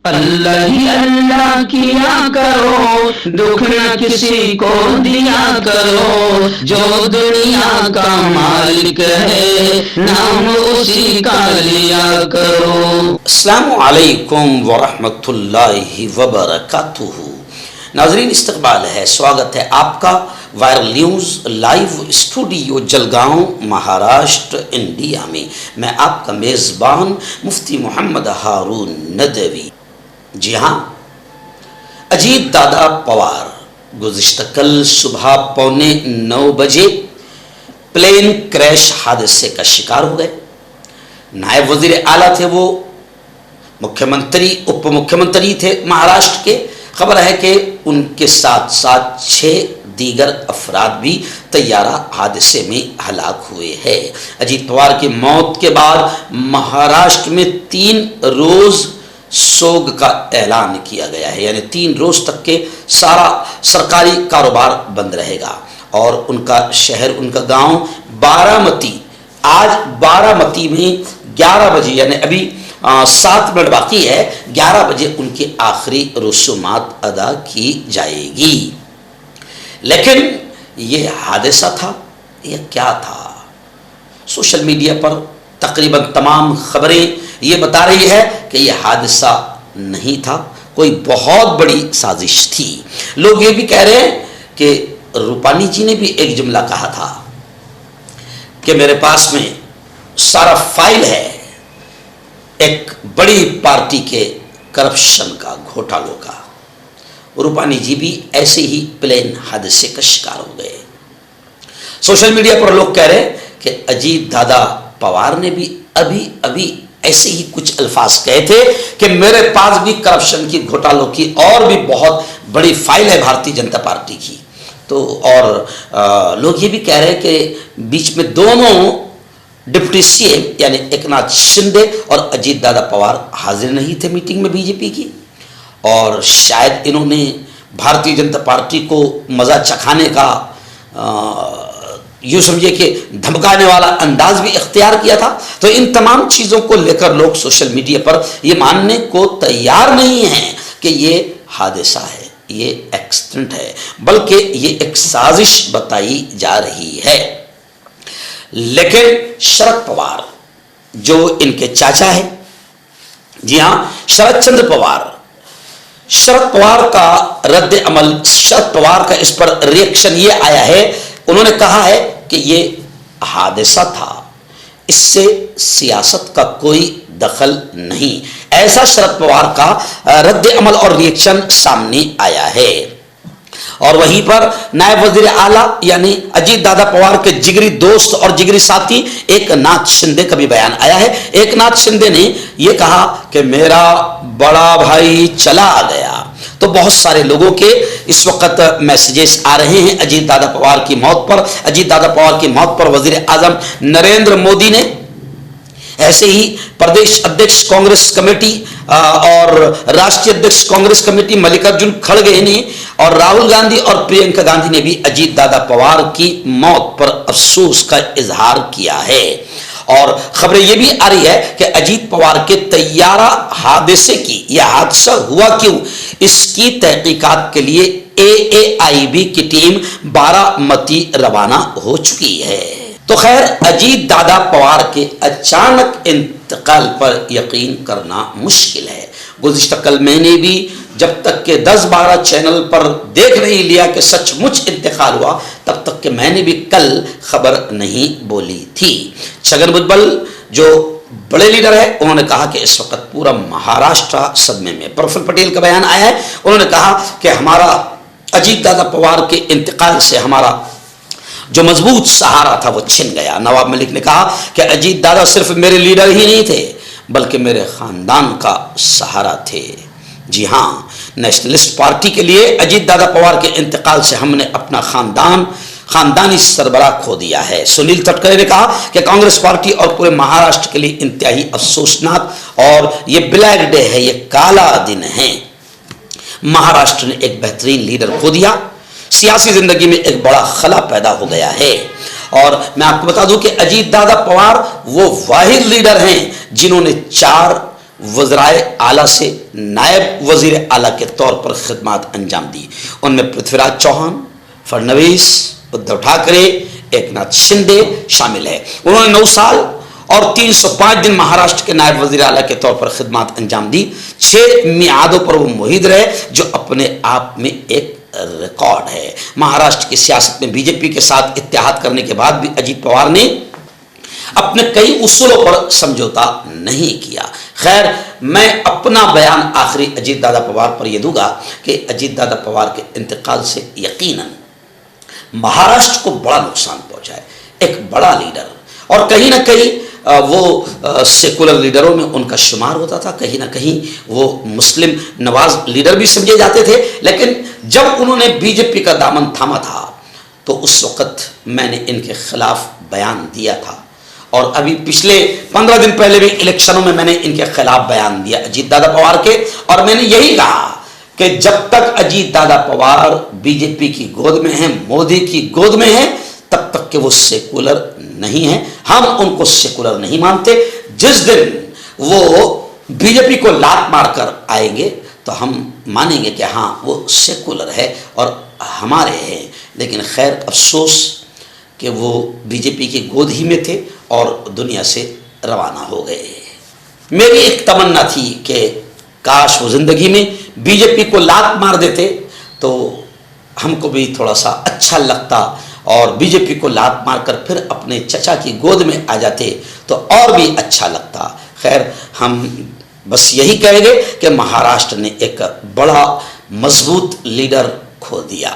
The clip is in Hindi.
अल्लाह ही अल्लाह किया करो, दुख न किसी को दिया करो, जो दुनिया का मालिक है नाम उसी का लिया करो। अस्सलामु अलैकुम वरहमतुल्लाहि वबरकातुहू। नाज़रीन, इस्तकबाल है, स्वागत है आपका viral news live studio Jalgaon, Maharashtra, India में। मैं आपका मेज़बान मुफ्ती मोहम्मद हारून नदवी। जी हाँ, अजीत दादा पवार गुज़िश्ता कल सुबह 8:45 बजे प्लेन क्रैश हादसे का शिकार हो गए। नायब वज़ीर आला थे वो, मुख्यमंत्री उप मुख्यमंत्री थे महाराष्ट्र के। खबर है कि उनके साथ साथ 6 दीगर अफराद भी तैयारा हादसे में हलाक हुए हैं। अजीत पवार की मौत के बाद महाराष्ट्र में 3 रोज सोग का ऐलान किया गया है, यानी 3 रोज तक के सारा सरकारी कारोबार बंद रहेगा। और उनका शहर, उनका गांव बारामती, आज बारामती में 11 बजे, यानी अभी 7 मिनट बाकी है, 11 बजे उनकी आखिरी रसूमात अदा की जाएगी। लेकिन ये हादसा था या क्या था? सोशल मीडिया पर तकरीबन तमाम खबरें ये बता रही है कि यह हादसा नहीं था, कोई बहुत बड़ी साजिश थी। लोग ये भी कह रहे हैं कि रूपानी जी ने भी एक जुमला कहा था कि मेरे पास में सारा फाइल है एक बड़ी पार्टी के करप्शन का, घोटालों का। रूपानी जी भी ऐसे ही प्लेन हादसे का शिकार हो गए। सोशल मीडिया पर लोग कह रहे हैं कि अजीत दादा पवार ने भी अभी ऐसे ही कुछ अल्फाज कहे थे कि मेरे पास भी करप्शन की, घोटालों की और भी बहुत बड़ी फाइल है भारतीय जनता पार्टी की। तो और लोग ये भी कह रहे हैं कि बीच में दोनों डिप्टी सीएम यानी एकनाथ शिंदे और अजीत दादा पवार हाजिर नहीं थे मीटिंग में बीजेपी की, और शायद इन्होंने भारतीय जनता पार्टी को मज़ा चखाने का यूँ समझिए कि धमकाने वाला अंदाज भी इख्तियार किया था। तो इन तमाम चीज़ों को लेकर लोग सोशल मीडिया पर ये मानने को तैयार नहीं हैं कि ये हादसा है, ये एक्सीडेंट है, बल्कि ये एक साजिश बताई जा रही है। लेकिन शरद पवार जो इनके चाचा है, जी हाँ, शरद चंद्र पवार, शरद पवार का रद्द अमल, शरद पवार का इस पर रिएक्शन ये आया है, उन्होंने कहा है कि ये हादसा था, इससे सियासत का कोई दखल नहीं। ऐसा शरद पवार का रद्द अमल और रिएक्शन सामने आया है। और वहीं पर नायब वजीर आला यानी अजीत दादा पवार के जिगरी दोस्त और जिगरी साथी एकनाथ शिंदे का भी बयान आया है। एकनाथ शिंदे ने यह कहा कि मेरा बड़ा भाई चला गया। तो बहुत सारे लोगों के इस वक्त मैसेजेस आ रहे हैं अजीत दादा पवार की मौत पर। अजीत दादा पवार की मौत पर वजीर आजम नरेंद्र मोदी ने, ऐसे ही प्रदेश अध्यक्ष कांग्रेस कमेटी और राष्ट्रीय अध्यक्ष कांग्रेस कमेटी मल्लिकार्जुन खड़गे ने, और राहुल गांधी और प्रियंका गांधी ने भी अजीत दादा पवार की मौत पर अफसोस का इजहार किया है। और खबरें यह भी आ रही है कि अजीत पवार के तैयारा हादसे की, यह हादसा हुआ क्यों, इसकी तहकीकात के लिए AAIB की टीम बारामती रवाना हो चुकी है। तो खैर, अजीत दादा पवार के अचानक इंतकाल पर यकीन करना मुश्किल है। गुज़िश्ता कल मैंने भी जब तक के 10-12 चैनल पर देख नहीं लिया कि सचमुच इंतकाल हुआ, तब तक के मैंने भी कल खबर नहीं बोली थी। छगन भुजबल जो बड़े लीडर है, उन्होंने कहा कि इस वक्त पूरा महाराष्ट्र सदमे में। प्रफुल्ल पटेल का बयान आया है, उन्होंने कहा कि हमारा अजीत दादा पवार के इंतकाल से हमारा जो मजबूत सहारा था वो छिन गया। नवाब मलिक ने कहा कि अजीत दादा सिर्फ मेरे लीडर ही नहीं थे, बल्कि मेरे खानदान का सहारा थे। जी हाँ, नेशनलिस्ट पार्टी के लिए अजीत दादा पवार के इंतकाल से हमने अपना खानदानी सरबराह खो दिया है। सुनील तटकरे ने कहा कि कांग्रेस पार्टी और पूरे महाराष्ट्र के लिए इंतहाई अफसोसनाक और ये ब्लैक डे है, ये काला दिन है। महाराष्ट्र ने एक बेहतरीन लीडर खो दिया, सियासी जिंदगी में एक बड़ा खला पैदा हो गया है। और मैं आपको बता दूं कि अजीत दादा पवार वो वाहिद लीडर हैं जिन्होंने 4 वज़राए आला से नायब वज़ीर आला के तौर पर खिदमत अंजाम दी। उनमें पृथ्वीराज चौहान, फडणवीस, उद्धव ठाकरे, एकनाथ शिंदे शामिल है। उन्होंने 9 साल और 305 दिन महाराष्ट्र के नायब वज़ीर आला के तौर पर खिदमत अंजाम दी। 6 मियादों पर वो मुहित रहे, जो अपने आप में एक रिकॉर्ड है। महाराष्ट्र की सियासत में बीजेपी के साथ इत्तेहाद करने के बाद भी अजीत पवार ने अपने कई उसूलों पर समझौता नहीं किया। खैर, मैं अपना बयान आखिरी अजीत दादा पवार पर यह दूंगा कि अजीत दादा पवार के इंतकाल से यकीनन महाराष्ट्र को बड़ा नुकसान पहुंचा है। एक बड़ा लीडर, और कहीं ना कहीं वो सेकुलर लीडरों में उनका शुमार होता था, कहीं ना कहीं वो मुस्लिम नवाज लीडर भी समझे जाते थे। लेकिन जब उन्होंने बीजेपी का दामन थामा था तो उस वक़्त मैंने इनके खिलाफ बयान दिया था, और अभी पिछले 15 दिन पहले भी इलेक्शनों में मैंने इनके खिलाफ बयान दिया अजीत दादा पवार के, और मैंने यही कहा कि जब तक अजीत दादा पवार बीजेपी की गोद में है, मोदी की गोद में है, तब तक कि वो सेकुलर नहीं है। हम उनको सेकुलर नहीं मानते। जिस दिन वो बीजेपी को लात मारकर आएंगे तो हम मानेंगे कि हाँ, वो सेकुलर है और हमारे हैं। लेकिन खैर, अफसोस कि वो बीजेपी की गोद ही में थे और दुनिया से रवाना हो गए। मेरी एक तमन्ना थी कि काश वो ज़िंदगी में बीजेपी को लात मार देते तो हमको भी थोड़ा सा अच्छा लगता, और बीजेपी को लात मारकर फिर अपने चचा की गोद में आ जाते तो और भी अच्छा लगता। खैर, हम बस यही कहेंगे कि महाराष्ट्र ने एक बड़ा मजबूत लीडर खो दिया।